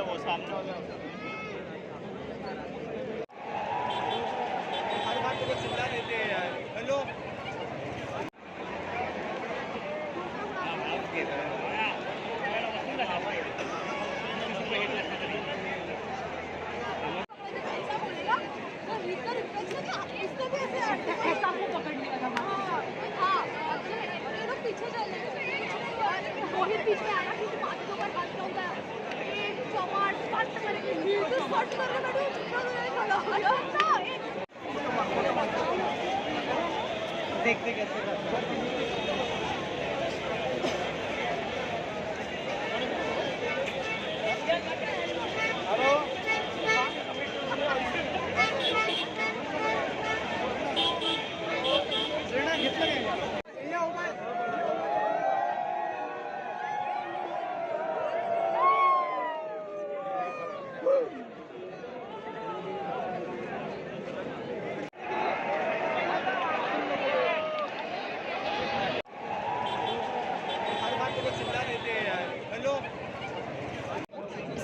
वो सामने वाला हर बात को चिल्ला देते हैं यार। हेलो देखते कैसे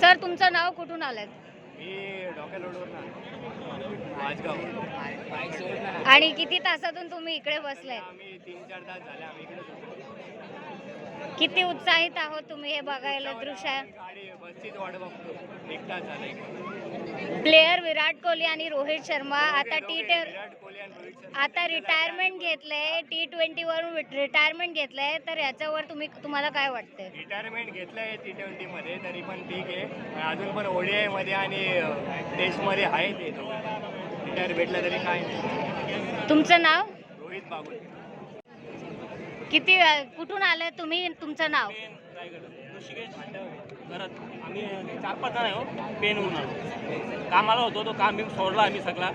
सर तुमचं नाव कुठून आलं? मी डॉक्टर रोडवर आजगाव. आणि किती तासातून तुम्ही इकडे बसलाय? आम्ही 3-4 तास झाले आम्ही इकडे. किती उत्साहित आहोत तुम्ही हे बघायला दृश्य? गाडी बसचीच वाट बघतो. 1 तास झाला इकडे. प्लेयर विराट कोहली आणि रोहित शर्मा आता विराट कोहली आणि रोहित शर्मा आता रिटायरमेंट घेतलंय, T20 वरून रिटायरमेंट घेतलंय, तर याच्यावर तुम्हाला काय वाटतंय? रिटायरमेंट घेतलंय T20 मध्ये तरी पण ठीक आहे. अजून पण ODI मध्ये आणि टेस्ट मध्ये आहे ते. रिटायर भेटलं तरी काय नाही. तुमचं नाव? रोहित बागुल. कुठून आलं तुम्ही? तुमचं नाव? घरात आम्ही 4-5 जण आहे हो. पेनहून आलो, कामाला होतो, तो काम बिम सोडला आम्ही सगळा.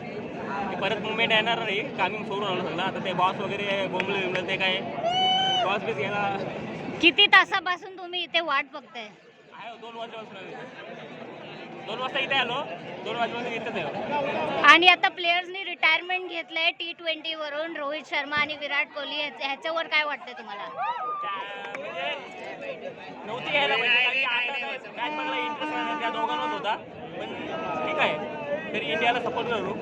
परत मुंबईत येणार नाही, कामिंग सोडून आलो सगळं. आता ते बॉस वगैरे बोंबले ते काय बॉस बीस घ्यायला. किती तासापासून तुम्ही इथे वाट बघताय? आहे 2 वाजल्यापासून 2 वाजता इथे आलो, 2 वाजल्यापासून इथेच आहे. आणि आता प्लेयर्सनी रिटायरमेंट घेतलंय T20 वरून रोहित शर्मा आणि विराट कोहली, ह्याच्यावर काय वाटतंय तुम्हाला? म्हणजे नव्हती यायला पाहिजे. आता मॅच बघायला इंटरेस्ट त्या दोघांनाच होता, पण ठीक आहे. तरी इंडियाला सपोर्ट करू.